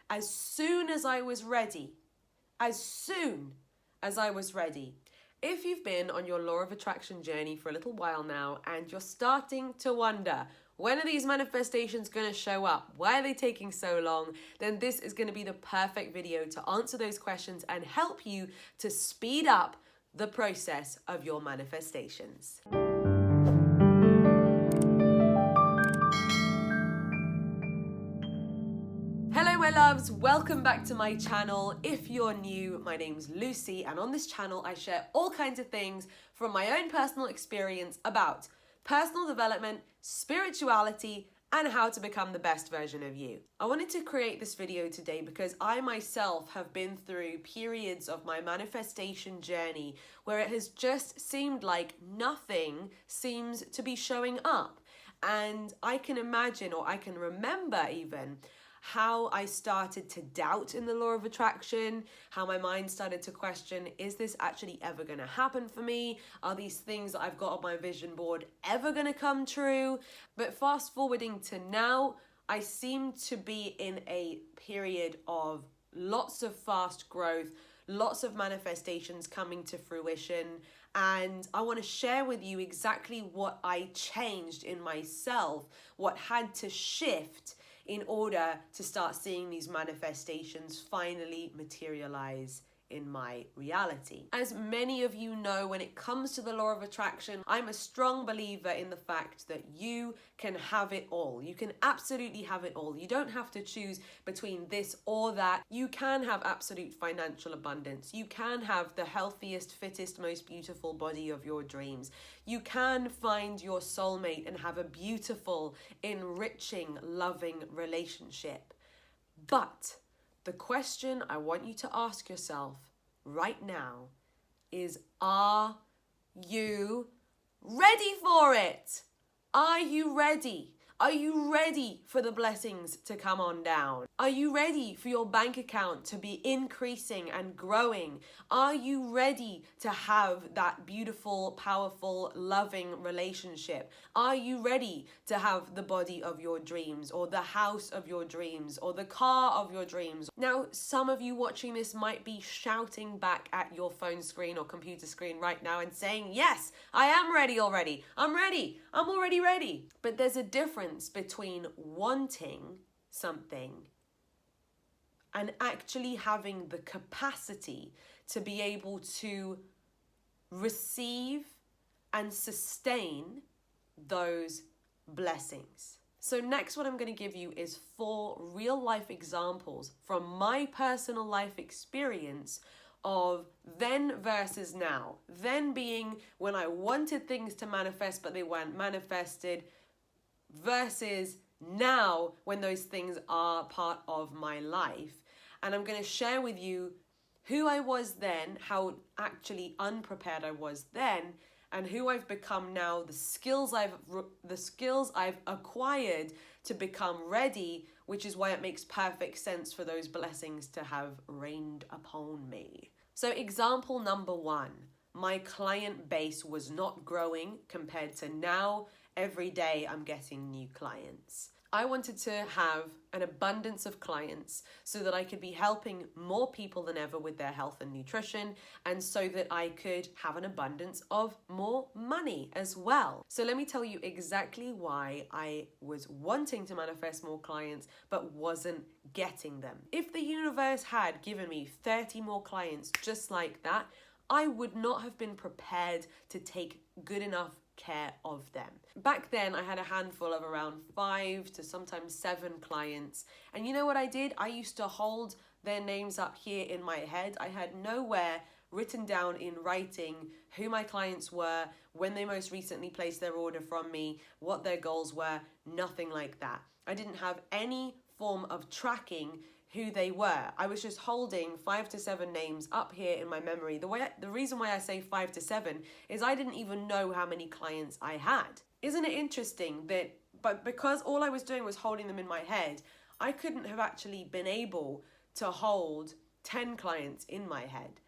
as soon as I was ready. As soon as I was ready. If you've been on your law of attraction journey for a little while now and you're starting to wonder, when are these manifestations going to show up? Why are they taking so long? Then this is going to be the perfect video to answer those questions and help you to speed up the process of your manifestations. Hello my loves, welcome back to my channel. If you're new, my name's Lucie, and on this channel I share all kinds of things from my own personal experience about personal development, spirituality, and how to become the best version of you. I wanted to create this video today because I myself have been through periods of my manifestation journey where it has just seemed like nothing seems to be showing up. And I can imagine, or I can remember even, how I started to doubt in the law of attraction, how my mind started to question, is this actually ever going to happen for me? Are these things that I've got on my vision board ever going to come true? But fast forwarding to now, I seem to be in a period of lots of fast growth, lots of manifestations coming to fruition. And I want to share with you exactly what I changed in myself, what had to shift in order to start seeing these manifestations finally materialize in my reality. As many of you know, when it comes to the law of attraction, I'm a strong believer in the fact that you can have it all. You can absolutely have it all. You don't have to choose between this or that. You can have absolute financial abundance. You can have the healthiest, fittest, most beautiful body of your dreams. You can find your soulmate and have a beautiful, enriching, loving relationship. But the question I want you to ask yourself right now is, are you ready for it? Are you ready? Are you ready for the blessings to come on down? Are you ready for your bank account to be increasing and growing? Are you ready to have that beautiful, powerful, loving relationship? Are you ready to have the body of your dreams, or the house of your dreams, or the car of your dreams? Now, some of you watching this might be shouting back at your phone screen or computer screen right now and saying, yes, I am ready already. I'm ready. I'm already ready. But there's a difference between wanting something and actually having the capacity to be able to receive and sustain those blessings. So next, what I'm going to give you is 4 real life examples from my personal life experience of then versus now. Then being when I wanted things to manifest but they weren't manifested, versus now when those things are part of my life. And I'm going to share with you who I was then, how actually unprepared I was then, and who I've become now, the skills I've acquired to become ready, which is why it makes perfect sense for those blessings to have rained upon me. So example number 1, my client base was not growing compared to now. Every day I'm getting new clients. I wanted to have an abundance of clients so that I could be helping more people than ever with their health and nutrition, and so that I could have an abundance of more money as well. So let me tell you exactly why I was wanting to manifest more clients but wasn't getting them. If the universe had given me 30 more clients just like that, I would not have been prepared to take good enough care of them. Back then, I had a handful of around 5 to sometimes 7 clients. And you know what I did? I used to hold their names up here in my head. I had nowhere written down in writing who my clients were, when they most recently placed their order from me, what their goals were, nothing like that. I didn't have any form of tracking who they were. I was just holding 5 to 7 names up here in my memory. The reason why I say 5 to 7 is I didn't even know how many clients I had. Isn't it interesting that, but because all I was doing was holding them in my head, I couldn't have actually been able to hold 10 clients in my head.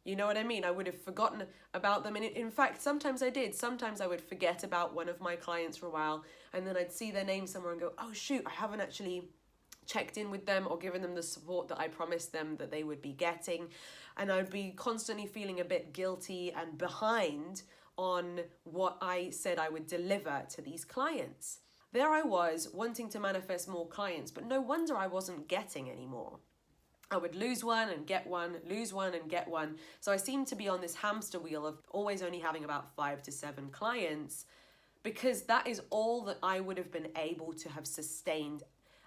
You know what I mean? I would have forgotten about them. And in fact, sometimes I did. Sometimes I would forget about one of my clients for a while, and then I'd see their name somewhere and go, oh shoot, I haven't actually checked in with them or given them the support that I promised them that they would be getting. And I'd be constantly feeling a bit guilty and behind on what I said I would deliver to these clients. There I was wanting to manifest more clients, but no wonder I wasn't getting any more. I would lose one and get one, lose one and get one. So I seemed to be on this hamster wheel of always only having about 5 to 7 clients, because that is all that I would have been able to have sustained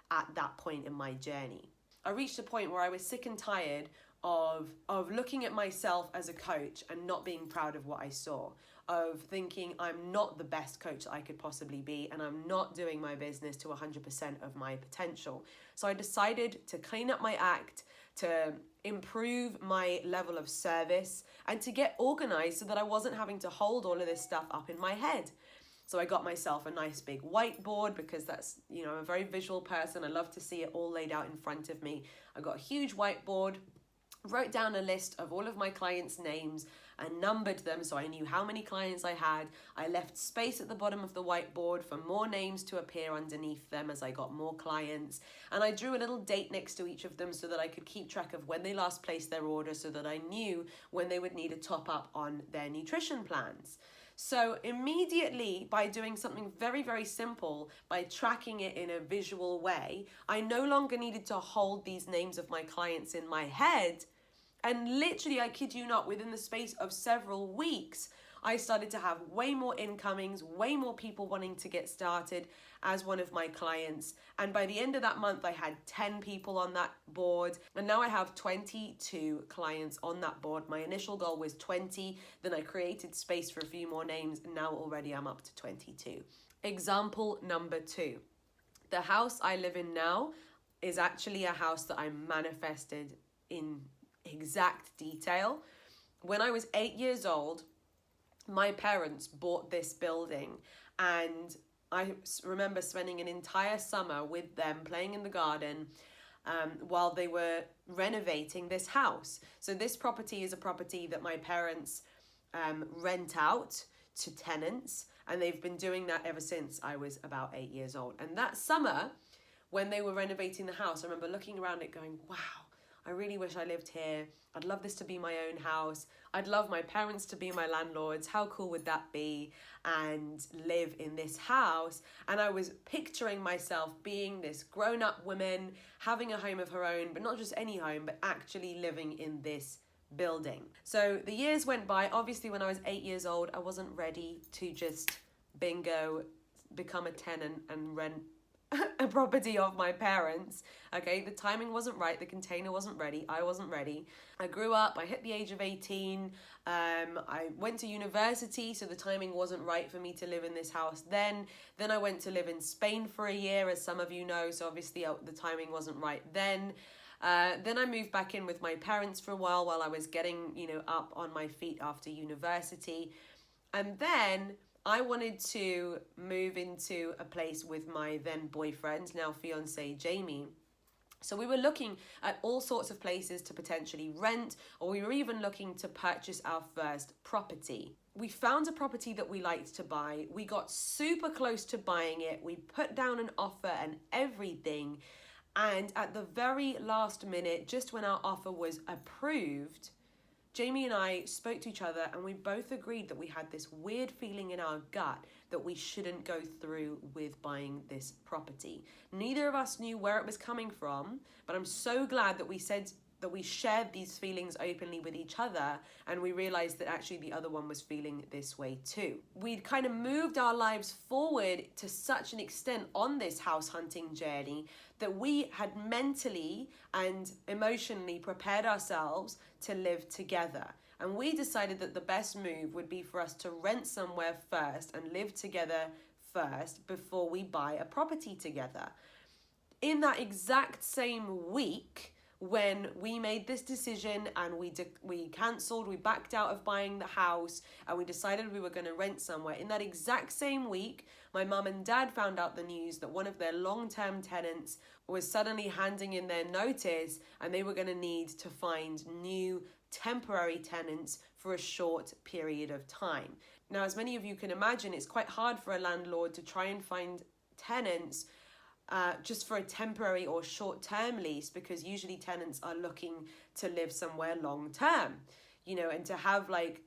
at that point in my journey. I reached a point where I was sick and tired of looking at myself as a coach and not being proud of what I saw, of thinking I'm not the best coach that I could possibly be, and I'm not doing my business to 100% of my potential. So I decided to clean up my act, to improve my level of service, and to get organized so that I wasn't having to hold all of this stuff up in my head. So I got myself a nice big whiteboard, because that's, I'm a very visual person. I love to see it all laid out in front of me. I got a huge whiteboard, wrote down a list of all of my clients' names and numbered them so I knew how many clients I had. I left space at the bottom of the whiteboard for more names to appear underneath them as I got more clients. And I drew a little date next to each of them so that I could keep track of when they last placed their order, so that I knew when they would need a top up on their nutrition plans. So immediately, by doing something very, very simple, by tracking it in a visual way, I no longer needed to hold these names of my clients in my head. And literally, I kid you not, within the space of several weeks, I started to have way more incomings, way more people wanting to get started as one of my clients. And by the end of that month, I had 10 people on that board. And now I have 22 clients on that board. My initial goal was 20. Then I created space for a few more names. And now already I'm up to 22. Example number 2. The house I live in now is actually a house that I manifested in exact detail. When I was 8 years old, my parents bought this building, and I remember spending an entire summer with them playing in the garden while they were renovating this house. So this property is a property that my parents rent out to tenants, and they've been doing that ever since I was about 8 years old. And that summer, when they were renovating the house, I remember looking around it going, wow, I really wish I lived here. I'd love this to be my own house. I'd love my parents to be my landlords. How cool would that be? And live in this house. And I was picturing myself being this grown-up woman, having a home of her own, but not just any home, but actually living in this building. So the years went by. Obviously, when I was 8 years old, I wasn't ready to just bingo, become a tenant and rent a property of my parents. Okay, the timing wasn't right, the container wasn't ready, I wasn't ready. I grew up, I hit the age of 18, I went to university, so the timing wasn't right for me to live in this house then. Then I went to live in Spain for a year, as some of you know, so obviously the timing wasn't right then. Then I moved back in with my parents for a while I was getting, up on my feet after university. And then I wanted to move into a place with my then boyfriend, now fiance, Jamie. So we were looking at all sorts of places to potentially rent, or we were even looking to purchase our first property. We found a property that we liked to buy. We got super close to buying it. We put down an offer and everything. And at the very last minute, just when our offer was approved, Jamie and I spoke to each other, and we both agreed that we had this weird feeling in our gut that we shouldn't go through with buying this property. Neither of us knew where it was coming from, but I'm so glad that we shared these feelings openly with each other, and we realized that actually the other one was feeling this way too. We'd kind of moved our lives forward to such an extent on this house hunting journey that we had mentally and emotionally prepared ourselves to live together. And we decided that the best move would be for us to rent somewhere first and live together first before we buy a property together. In that exact same week, when we made this decision and we cancelled, we backed out of buying the house, and we decided we were going to rent somewhere. In that exact same week, my mum and dad found out the news that one of their long-term tenants was suddenly handing in their notice, and they were going to need to find new temporary tenants for a short period of time. Now, as many of you can imagine, it's quite hard for a landlord to try and find tenants just for a temporary or short-term lease, because usually tenants are looking to live somewhere long-term, you know, and to have like,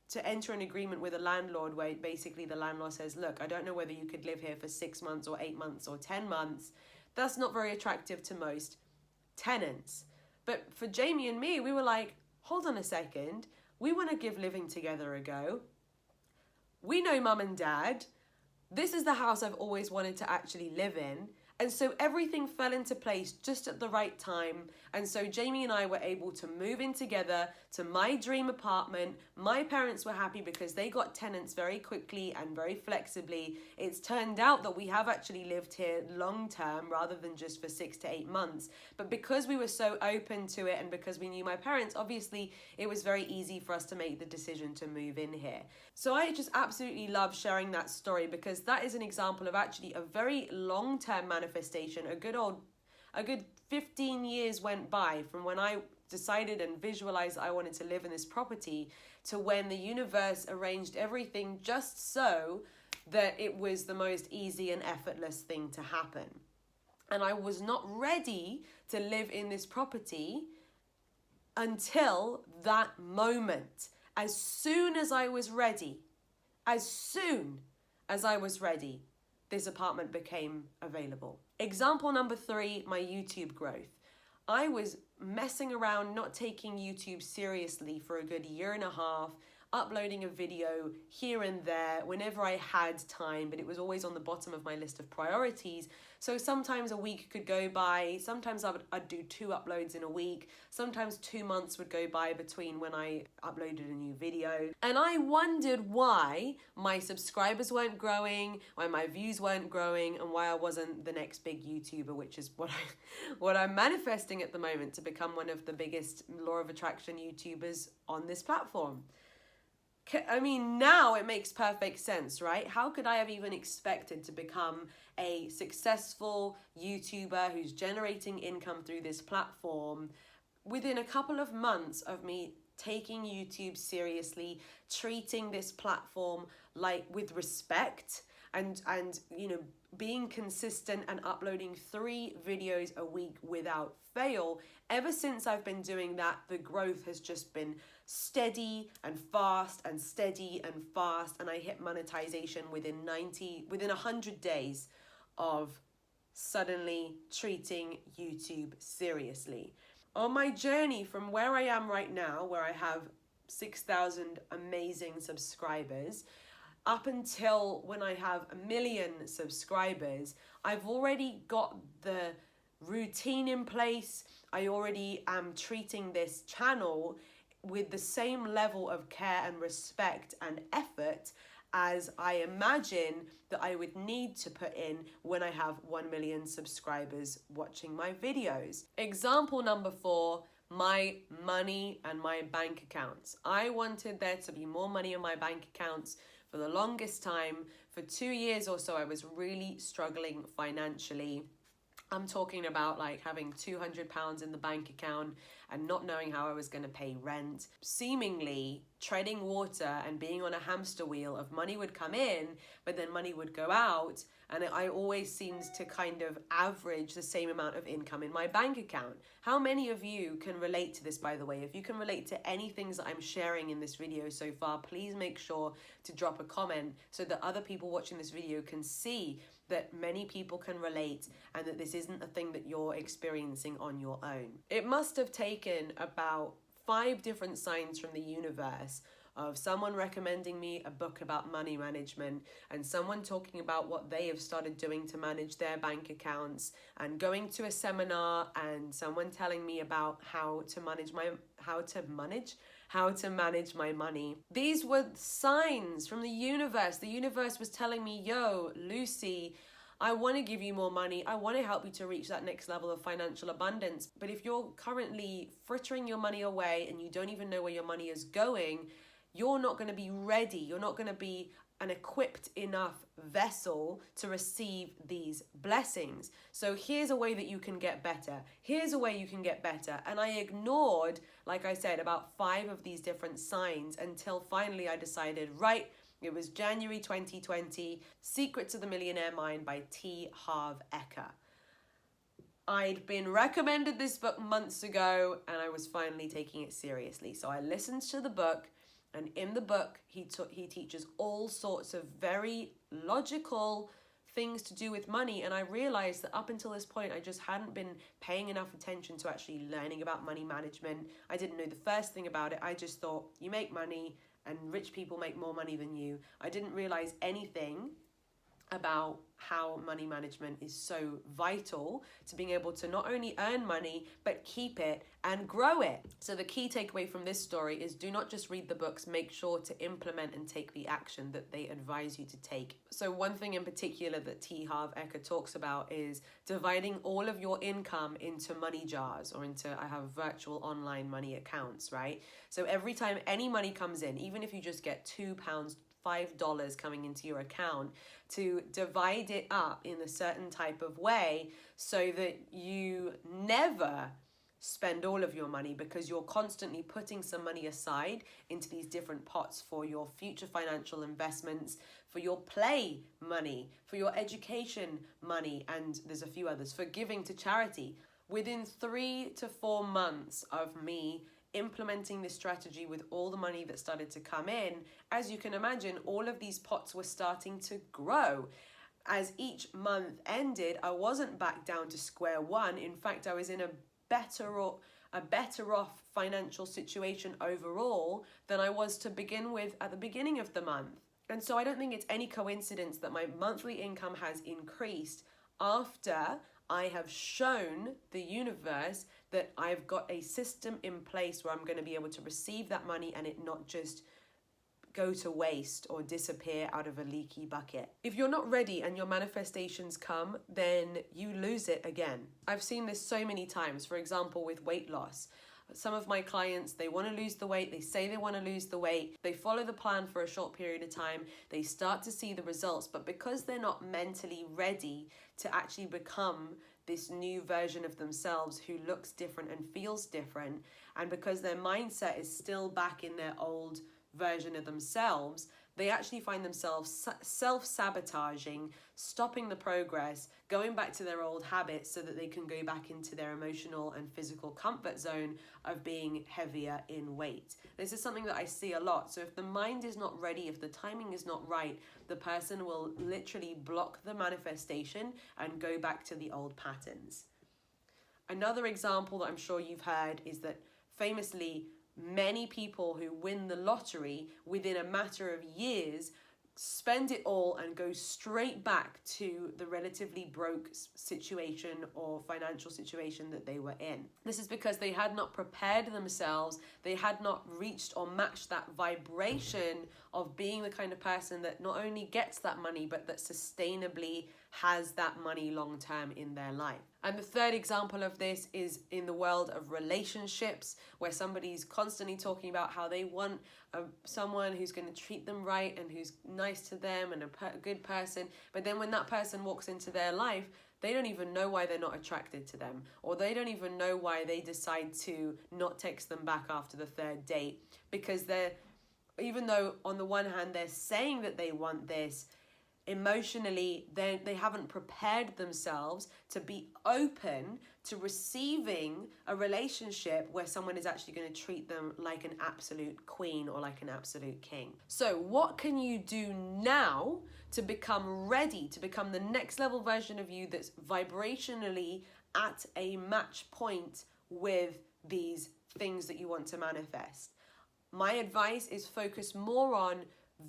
to enter an agreement with a landlord where basically the landlord says, look, I don't know whether you could live here for 6 months or 8 months or 10 months. That's not very attractive to most tenants. But for Jamie and me, we were like, hold on a second. We want to give living together a go. We know mum and dad. This is the house I've always wanted to actually live in. And so everything fell into place just at the right time. And so Jamie and I were able to move in together to my dream apartment. My parents were happy because they got tenants very quickly and very flexibly. It's turned out that we have actually lived here long term rather than just for 6 to 8 months. But because we were so open to it and because we knew my parents, obviously it was very easy for us to make the decision to move in here. So I just absolutely love sharing that story because that is an example of actually a very long-term manifestation. A good 15 years went by from when I decided and visualized I wanted to live in this property to when the universe arranged everything just so that it was the most easy and effortless thing to happen. And I was not ready to live in this property until that moment. As soon as I was ready, this apartment became available. Example number 3, my YouTube growth. I was messing around, not taking YouTube seriously for a good 1.5 years, uploading a video here and there whenever I had time, but it was always on the bottom of my list of priorities. So sometimes a week could go by, sometimes I'd do 2 uploads in a week, sometimes 2 months would go by between when I uploaded a new video. And I wondered why my subscribers weren't growing, why my views weren't growing, and why I wasn't the next big YouTuber, which is what I'm manifesting at the moment, to become one of the biggest law of attraction YouTubers on this platform. I mean, now it makes perfect sense, right? How could I have even expected to become a successful YouTuber who's generating income through this platform within a couple of months of me taking YouTube seriously, treating this platform like with respect, and you know, being consistent and uploading 3 videos a week without fail. Ever since I've been doing that, the growth has just been steady and fast and steady and fast, and I hit monetization within 100 days of suddenly treating YouTube seriously. On my journey from where I am right now, where I have 6,000 amazing subscribers, up until when I have 1 million subscribers, I've already got the routine in place. I already am treating this channel with the same level of care and respect and effort as I imagine that I would need to put in when I have 1 million subscribers watching my videos. Example number 4, my money and my bank accounts. I wanted there to be more money in my bank accounts for the longest time. For 2 years or so, I was really struggling financially. I'm talking about like having £200 in the bank account and not knowing how I was going to pay rent, seemingly treading water and being on a hamster wheel of money would come in, but then money would go out. And I always seemed to kind of average the same amount of income in my bank account. How many of you can relate to this, by the way? If you can relate to any things that I'm sharing in this video so far, please make sure to drop a comment so that other people watching this video can see that many people can relate and that this isn't a thing that you're experiencing on your own. It must have taken about 5 different signs from the universe of someone recommending me a book about money management, and someone talking about what they have started doing to manage their bank accounts, and going to a seminar and someone telling me about how to manage my money. These were signs from the universe. The universe was telling me, yo, Lucie, I want to give you more money. I want to help you to reach that next level of financial abundance. But if you're currently frittering your money away and you don't even know where your money is going, you're not going to be ready. You're not going to be an equipped enough vessel to receive these blessings. So here's a way that you can get better. Here's a way you can get better. And I ignored, like I said, about 5 of these different signs until finally I decided, right, it was January 2020, Secrets of the Millionaire Mind by T. Harv Eker. I'd been recommended this book months ago and I was finally taking it seriously. So I listened to the book, and in the book, he teaches all sorts of very logical things to do with money. And I realized that up until this point, I just hadn't been paying enough attention to actually learning about money management. I didn't know the first thing about it. I just thought you make money and rich people make more money than you. I didn't realize anything about how money management is so vital to being able to not only earn money, but keep it and grow it. So the key takeaway from this story is do not just read the books, make sure to implement and take the action that they advise you to take. So one thing in particular that T. Harv Eker talks about is dividing all of your income into money jars, or into, I have virtual online money accounts, right? So every time any money comes in, even if you just get £2, $5 coming into your account, to divide it up in a certain type of way so that you never spend all of your money, because you're constantly putting some money aside into these different pots for your future financial investments, for your play money, for your education money, and there's a few others, for giving to charity. Within 3 to 4 months of me implementing this strategy with all the money that started to come in, as you can imagine, all of these pots were starting to grow. As each month ended, I wasn't back down to square one. In fact, I was in a better off financial situation overall than I was to begin with at the beginning of the month. And so I don't think it's any coincidence that my monthly income has increased after I have shown the universe that I've got a system in place where I'm going to be able to receive that money and it not just go to waste or disappear out of a leaky bucket. If you're not ready and your manifestations come, then you lose it again. I've seen this so many times, for example, with weight loss. Some of my clients, they want to lose the weight, they say they want to lose the weight, they follow the plan for a short period of time, they start to see the results, but because they're not mentally ready to actually become this new version of themselves who looks different and feels different, and because their mindset is still back in their old version of themselves, they actually find themselves self-sabotaging, stopping the progress, going back to their old habits so that they can go back into their emotional and physical comfort zone of being heavier in weight. This is something that I see a lot. So if the mind is not ready, if the timing is not right, the person will literally block the manifestation and go back to the old patterns. Another example that I'm sure you've heard is that famously, many people who win the lottery within a matter of years spend it all and go straight back to the relatively broke situation or financial situation that they were in. This is because they had not prepared themselves, they had not reached or matched that vibration of being the kind of person that not only gets that money, but that sustainably has that money long term in their life. And the third example of this is in the world of relationships, where somebody's constantly talking about how they want someone who's going to treat them right and who's nice to them and a good person. But then when that person walks into their life, they don't even know why they're not attracted to them, or they don't even know why they decide to not text them back after the third date, because even though on the one hand they're saying that they want this, emotionally they haven't prepared themselves to be open to receiving a relationship where someone is actually going to treat them like an absolute queen or like an absolute king. So what can you do now to become ready, to become the next level version of you that's vibrationally at a match point with these things that you want to manifest? My advice is focus more on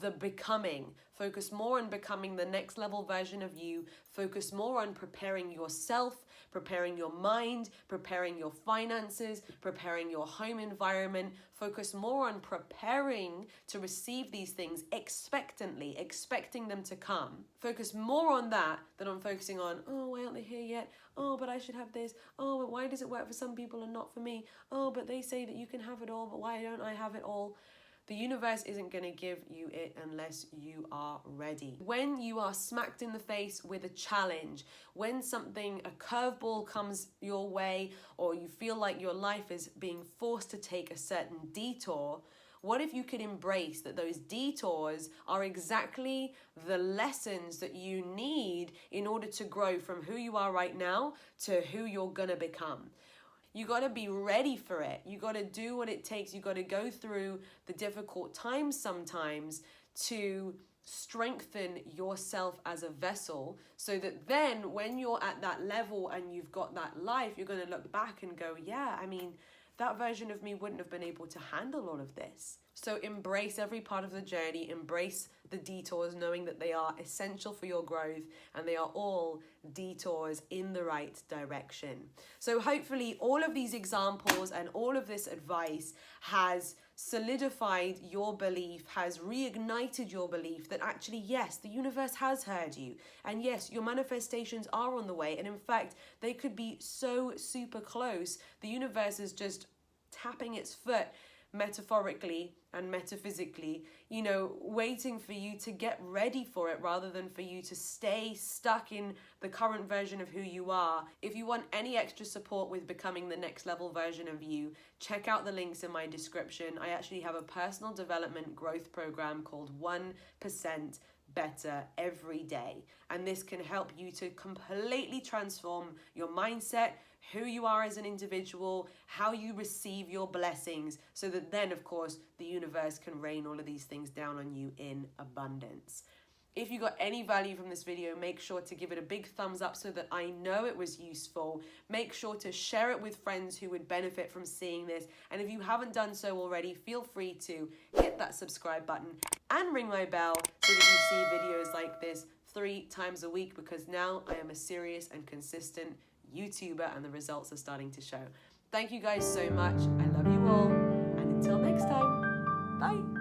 the becoming. Focus more on becoming the next level version of you. Focus more on preparing yourself, preparing your mind, preparing your finances, preparing your home environment. Focus more on preparing to receive these things expectantly, expecting them to come. Focus more on that than on focusing on, oh, why aren't they here yet? Oh, but I should have this. Oh, but why does it work for some people and not for me? Oh, but they say that you can have it all, but why don't I have it all? The universe isn't going to give you it unless you are ready. When you are smacked in the face with a challenge, when a curveball comes your way, or you feel like your life is being forced to take a certain detour, What if you could embrace that those detours are exactly the lessons that you need in order to grow from who you are right now to who you're gonna become? You got to be ready for it. You got to do what it takes. You got to go through the difficult times sometimes to strengthen yourself as a vessel, so that then when you're at that level and you've got that life, you're going to look back and go, yeah, I mean, that version of me wouldn't have been able to handle all of this. So embrace every part of the journey, embrace the detours, knowing that they are essential for your growth and they are all detours in the right direction. So hopefully all of these examples and all of this advice has solidified your belief, has reignited your belief that actually, yes, the universe has heard you. And yes, your manifestations are on the way. And in fact, they could be so super close. The universe is just tapping its foot, metaphorically and metaphysically, you know, waiting for you to get ready for it rather than for you to stay stuck in the current version of who you are. If you want any extra support with becoming the next level version of you, check out the links in my description. I actually have a personal development growth program called 1% Better Every Day. And this can help you to completely transform your mindset, who you are as an individual, how you receive your blessings, so that then, of course, the universe can rain all of these things down on you in abundance. If you got any value from this video, make sure to give it a big thumbs up so that I know it was useful. Make sure to share it with friends who would benefit from seeing this. And if you haven't done so already, feel free to hit that subscribe button and ring my bell so that you see videos like this 3 times a week, because now I am a serious and consistent YouTuber and the results are starting to show. Thank you guys so much. I love you all. And until next time, bye.